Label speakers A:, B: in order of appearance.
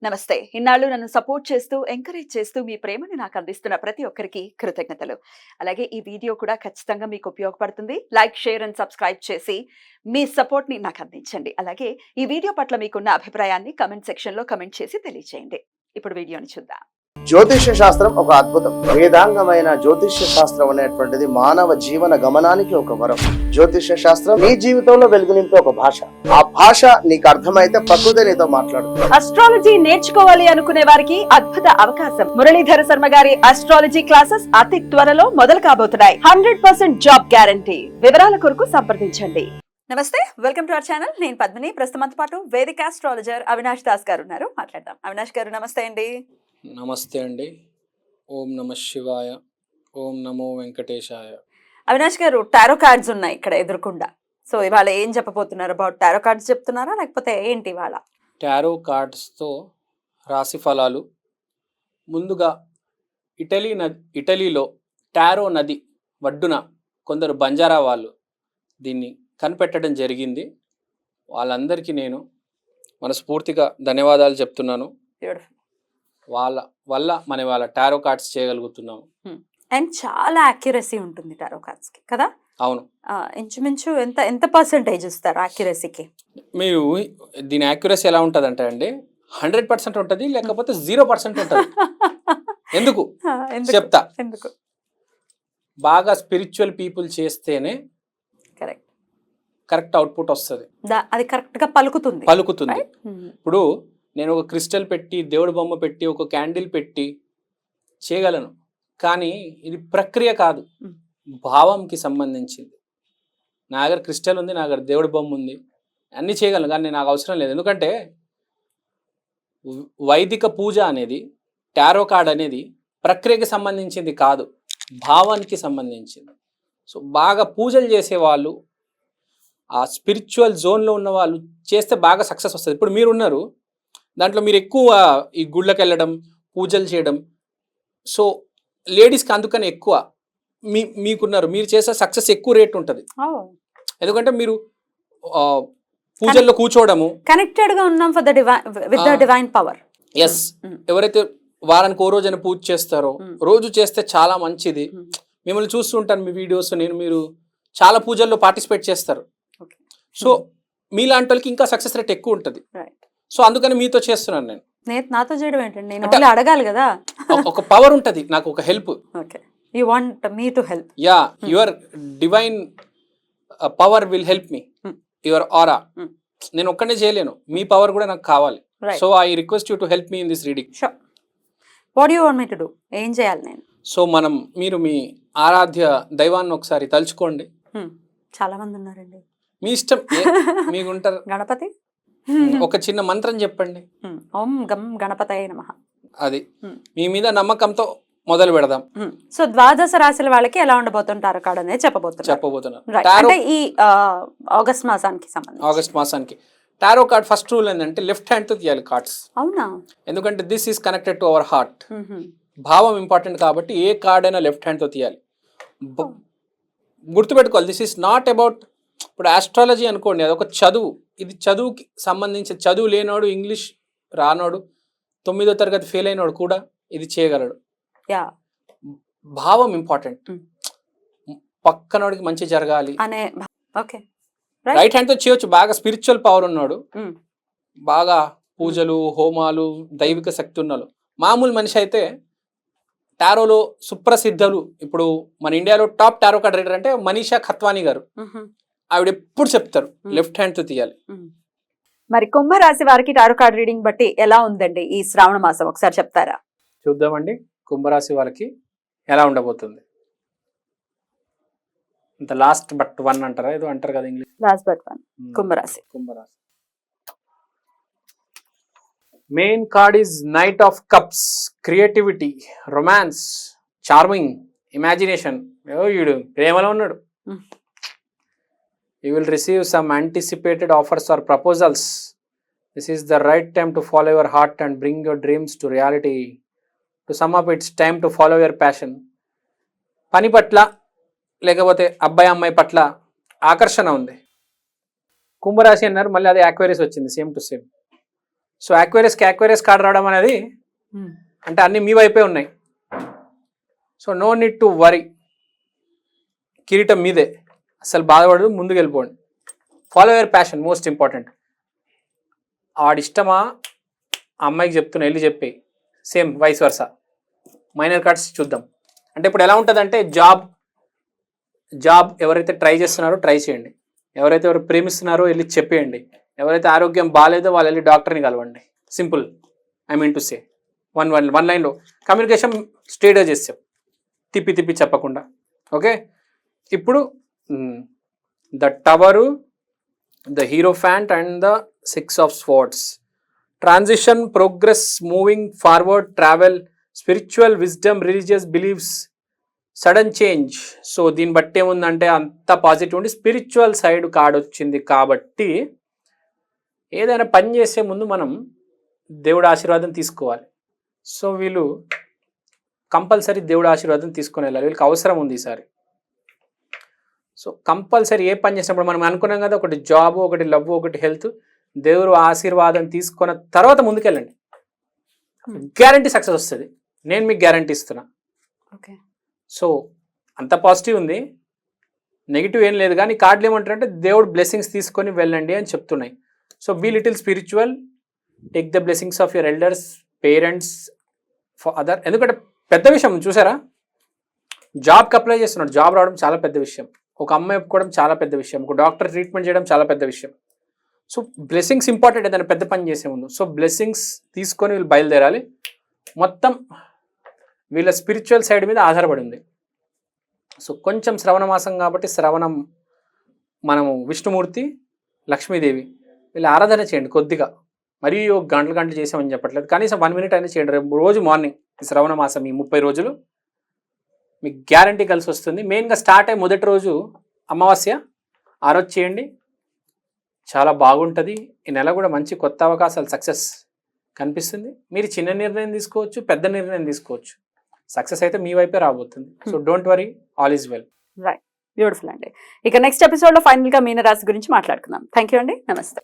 A: నమస్తే. ఇన్నాళ్ళు నన్ను సపోర్ట్ చేస్తూ, ఎంకరేజ్ చేస్తూ మీ ప్రేమని నాకు అందిస్తున్న ప్రతి ఒక్కరికి కృతజ్ఞతలు. అలాగే ఈ వీడియో కూడా ఖచ్చితంగా మీకు ఉపయోగపడుతుంది. లైక్, షేర్ అండ్ సబ్స్క్రైబ్ చేసి మీ సపోర్ట్‌ని నాకు అందించండి. అలాగే ఈ వీడియో పట్ల మీకున్న అభిప్రాయాన్ని కామెంట్ సెక్షన్‌లో కామెంట్ చేసి తెలియజేయండి. ఇప్పుడు వీడియోని చూద్దాం.
B: జ్యోతిష్య శాస్త్రం ఒక అద్భుతం. వేదాంగమైన జ్యోతిష్య శాస్త్రం అనేటువంటిది మానవ జీవన గమనానికి ఒక వరం. జ్యోతిష్య శాస్త్రం నీ జీవితంలో వెలుగునింపే ఒక భాష. ఆ భాష నీకు అర్థమైతే ప్రకృతి నీతో మాట్లాడుతుంది.
A: అస్ట్రాలజీ నేర్చుకోవాలి అనుకునే వారికి అద్భుత అవకాశం. మురళీధర శర్మ గారి అస్ట్రాలజీ క్లాసెస్ అతి త్వరలో మొదలు కాబోతున్నాయి. 100% జాబ్ గ్యారంటీ. వివరాల కొరకు సంప్రదించండి. నమస్తే, వెల్కమ్ టు అవర్ ఛానల్. నేను పద్మిని. ప్రస్తుతంతో పాటు వేదిక ఆస్ట్రాలజర్ అవినాష్ దాస్ గారు ఉన్నారు. మాట్లాడదాం. అవినాష్ గారు నమస్తే అండి.
C: నమస్తే అండి. ఓం నమ శివాయ, ఓం నమో వెంకటేశాయ.
A: అవినాష్ గారు, టారో కార్డ్స్ ఉన్నాయి ఇక్కడ ఎదురుకుండా. సో ఇవాళ ఏం చెప్పబోతున్నారు? అబౌట్ టారో కార్డ్స్ చెప్తున్నారా లేకపోతే ఏంటి ఇవాళ?
C: టారో కార్డ్స్తో రాశి ఫలాలు. ముందుగా ఇటలీలో టారో నది ఒడ్డున కొందరు బంజారా వాళ్ళు దీన్ని కనిపెట్టడం జరిగింది. వాళ్ళందరికీ నేను మనస్ఫూర్తిగా ధన్యవాదాలు చెప్తున్నాను. వాళ్ళ వల్ల మనం వాళ్ళ టారో కార్డ్స్ చేయగలుగుతున్నాము.
A: అండ్ చాలా యాక్యురసీ ఉంటుంది టారో కార్డ్స్ కి కదా?
C: అవును.
A: ఇంచుమించు ఎంత పర్సెంటేజ్ ఇస్తారు యాక్యురసీకి?
C: మీరు దీని యాక్యురసీ ఎలా ఉంటుంది అంటే అండి, 100% ఉంటుంది, లేకపోతే 0% ఉంటుంది. ఎందుకు చెప్తా.
A: ఎందుకు?
C: బాగా స్పిరిచువల్ పీపుల్ చేస్తేనే కరెక్ట్ అవుట్పుట్ వస్తుంది.
A: అది కరెక్ట్ గా పలుకుతుంది.
C: ఇప్పుడు నేను ఒక క్రిస్టల్ పెట్టి, దేవుడి బొమ్మ పెట్టి, ఒక క్యాండిల్ పెట్టి చేయగలను, కానీ ఇది ప్రక్రియ కాదు, భావంకి సంబంధించింది. నా దగ్గర క్రిస్టల్ ఉంది, నా దగ్గర దేవుడి బొమ్మ ఉంది, అన్నీ చేయగలను, కానీ నాకు అవసరం లేదు. ఎందుకంటే వైదిక పూజ అనేది, టారో కార్డ్ అనేది ప్రక్రియకి సంబంధించింది కాదు, భావానికి సంబంధించింది. సో బాగా పూజలు చేసేవాళ్ళు, ఆ స్పిరిచువల్ జోన్లో ఉన్న వాళ్ళు చేస్తే బాగా సక్సెస్ వస్తుంది. ఇప్పుడు మీరున్నారు, దాంట్లో మీరు ఎక్కువ ఈ గుళ్ళకి వెళ్ళడం, పూజలు చేయడం, సో లేడీస్కి అందుకని ఎక్కువ మీకున్నారు, మీరు చేసే సక్సెస్ ఎక్కువ రేట్ ఉంటుంది. ఎందుకంటే మీరు పూజల్లో కూర్చోవడము,
A: కనెక్టెడ్ గా ఉన్నాం for the with the divine power.
C: Yes. ఎవరైతే వారానికి ఓ రోజు అని పూజ చేస్తారో, రోజు చేస్తే చాలా మంచిది. మిమ్మల్ని చూస్తుంటాను మీ వీడియోస్, మీరు చాలా పూజల్లో పార్టిసిపేట్ చేస్తారు. సో మీలాంటి వాళ్ళకి ఇంకా సక్సెస్ రేట్ ఎక్కువ ఉంటుంది. సో అందుకని మీతో చేస్తున్నాను నేను.
A: నాతో చేయడం ఏంటండి? నేను అడగాలి కదా.
C: ఒక పవర్ ఉంటుంది, నాకు ఒక help.
A: You want me to help.
C: Yeah, your divine power will help me, your aura. నేను ఒక్కనే చేయలేను, మీ పవర్ కూడా నాకు కావాలి. So I request you to help me in this reading.
A: What you want me to do? ఏం చేయాలి నేను?
C: So మీరు మీ ఆరాధ్య దైవాన్ని ఒకసారి తలుచుకోండి.
A: చాలా మంది ఉన్నారండి,
C: మీ ఇష్టం, మీకు ఉంటారు.
A: గణపతి,
C: ఒక చిన్న మంత్రం చెప్పండి.
A: ఓం గం గణపతయే నమః.
C: అది మీ మీద నమ్మకంతో మొదలు పెడదాం.
A: సో ద్వాదశ రాశుల వాళ్ళకి ఎలా ఉండబోతుంటారు కార్డ్ అనేది చెప్పబోతున్నారు. అంటే ఈ ఆగస్ట్ మాసానికి టారో కార్డ్ ఫస్ట్ రూల్ ఏంటంటే లెఫ్ట్ హ్యాండ్ తో తీయాలి కార్డ్స్. అవునా?
C: ఎందుకంటే this is connected to our heart. భావం ఇంపార్టెంట్ కాబట్టి ఏ కార్డ్ అయినా లెఫ్ట్ హ్యాండ్ తో తీయాలి. గుర్తుపెట్టుకోవాలి, దిస్ ఈస్ నాట్ అబౌట్, ఇప్పుడు ఆస్ట్రాలజీ అనుకోండి, అదొక చదువు. ఇది చదువుకి సంబంధించి, చదువు లేనోడు, ఇంగ్లీష్ రానోడు, 9వ తరగతి ఫెయిల్ అయినోడు కూడా ఇది చేయగలడు. భావం ఇంపార్టెంట్. పక్కనోడికి మంచి జరగాలి అనే రైట్ హ్యాండ్ తో చేయొచ్చు. బాగా స్పిరిచువల్ పవర్ ఉన్నాడు, బాగా పూజలు, హోమాలు, దైవిక శక్తి ఉన్నాడు. మామూలు మనిషి అయితే టారోలో సుప్రసిద్ధులు, ఇప్పుడు మన ఇండియాలో టాప్ టారో కార్డ్ రీడర్ అంటే మనీషా ఖత్వానీ గారు. ఆవిడ ఎప్పుడు చెప్తారు లెఫ్ట్ హ్యాండ్ తో తీయాలి.
A: మరి కుంభరాశి వారికి టారో కార్డ్ రీడింగ్ బట్టి ఎలా ఉందండి ఈ శ్రావణ మాసం? ఒకసారి చెప్తారా?
C: చూద్దామండి, కుంభరాశి వారికి ఎలా ఉండబోతుంది. లాస్ట్ బట్ వన్ అంటారా, ఏదో అంటారు కదా ఇంగ్లీష్,
A: లాస్ట్ బట్ వన్. కుంభరాశి
C: main card is knight of cups. Creativity, romance, charming, imagination. వీడు ప్రేమలో ఉన్నాడు. You will receive some anticipated offers or proposals. This is the right time to follow your heart and bring your dreams to reality. To sum up, it's time to follow your passion. పని పట్ల లేకపోతే అబ్బాయి అమ్మాయి పట్ల ఆకర్షణ ఉంది. కుంభరాశి అన్నారు, మళ్ళీ అదే యాక్వేరియస్ వచ్చింది, same to same. So Aquarius card రావడం అనేది అంటే అన్ని మీ వైపే ఉన్నాయి. So no need to worry, కిరీటం మీదే, అసలు బాధపడదు, ముందుకు వెళ్ళిపోండి. Follow your passion, most important. ఆడిష్టమా అమ్మాయికి చెప్తున్నా, వెళ్ళి చెప్పి, same vice versa. Minor cards చూద్దాం. అంటే ఇప్పుడు ఎలా ఉంటుందంటే జాబ్ ఎవరైతే ట్రై చేస్తున్నారో ట్రై చేయండి, ఎవరైతే ఎవరు ప్రేమిస్తున్నారో వెళ్ళి చెప్పేయండి, ఎవరైతే ఆరోగ్యం బాగాలేదో వాళ్ళు వెళ్ళి డాక్టర్ని కలవండి. Simple, I mean to say. One లైన్లో కమ్యూనికేషన్ స్ట్రేట్గా చేసాం, తిప్పి చెప్పకుండా. ఓకే, ఇప్పుడు the tower, the hierophant and the 6 of Swords. Transition, progress, moving forward, travel, spiritual, wisdom, religious beliefs, sudden change. So దీన్ని బట్టి ఏముందంటే అంత పాజిటివ్ ఉండి స్పిరిచువల్ సైడ్ కార్డ్ వచ్చింది కాబట్టి ఏదైనా పని చేసే ముందు మనం దేవుడి ఆశీర్వాదం తీసుకోవాలి. సో వీళ్ళు కంపల్సరీ దేవుడి ఆశీర్వాదం తీసుకొని వెళ్ళాలి, వీళ్ళకి అవసరం ఉంది ఈసారి. సో కంపల్సరీ ఏ పని చేసినప్పుడు మనం అనుకున్నాం కదా, ఒకటి జాబ్, ఒకటి లవ్, ఒకటి హెల్త్, దేవుడు ఆశీర్వాదం తీసుకున్న తర్వాత ముందుకెళ్ళండి, గ్యారంటీ సక్సెస్ వస్తుంది. నేను మీకు గ్యారంటీ ఇస్తున్నా.
A: ఓకే,
C: సో అంత పాజిటివ్ ఉంది, నెగిటివ్ ఏం లేదు. కానీ కార్డులు ఏమంటారంటే దేవుడు బ్లెస్సింగ్స్ తీసుకొని వెళ్ళండి అని చెప్తున్నాయి. So be little spiritual, take the blessings of your elders, parents, for other. ఎందుకంటే పెద్ద విషయం చూసారా, జాబ్కి అప్లై చేస్తున్నాడు, జాబ్ రావడం చాలా పెద్ద విషయం, ఒక అమ్మాయి ఒప్పుకోవడం చాలా పెద్ద విషయం, ఒక డాక్టర్ ట్రీట్మెంట్ చేయడం చాలా పెద్ద విషయం. సో బ్లెస్సింగ్స్ ఇంపార్టెంట్ ఏదైనా పెద్ద పని చేసే ముందు. సో బ్లెస్సింగ్స్ తీసుకొని వీళ్ళు బయలుదేరాలి. మొత్తం వీళ్ళ స్పిరిచువల్ సైడ్ మీద ఆధారపడి ఉంది. సో కొంచెం శ్రవణ మాసం కాబట్టి శ్రవణం, మనము విష్ణుమూర్తి, లక్ష్మీదేవి, వీళ్ళు ఆరాధన చేయండి కొద్దిగా, మరీ ఒక గంటలు చేసామని చెప్పట్లేదు, కనీసం 1 minute అయినా చేయండి రేపు రోజు మార్నింగ్. ఈ శ్రవణ మాసం ఈ 30 రోజులు మీకు గ్యారంటీ కలిసి వస్తుంది. మెయిన్గా స్టార్ట్ అయ్యి మొదటి రోజు అమావాస్య, ఆ రోజు చేయండి, చాలా బాగుంటుంది. ఈ నెల కూడా మంచి కొత్త అవకాశాలు, సక్సెస్ కనిపిస్తుంది. మీరు చిన్న నిర్ణయం తీసుకోవచ్చు, పెద్ద నిర్ణయం తీసుకోవచ్చు, సక్సెస్ అయితే మీ వైపే రాబోతుంది. So don't worry, all is well.
A: Right, beautiful అండి. ఇక నెక్స్ట్ ఎపిసోడ్లో ఫైనల్గా మీనరాశి గురించి మాట్లాడుకుందాం. థ్యాంక్ యూ అండి, నమస్తే.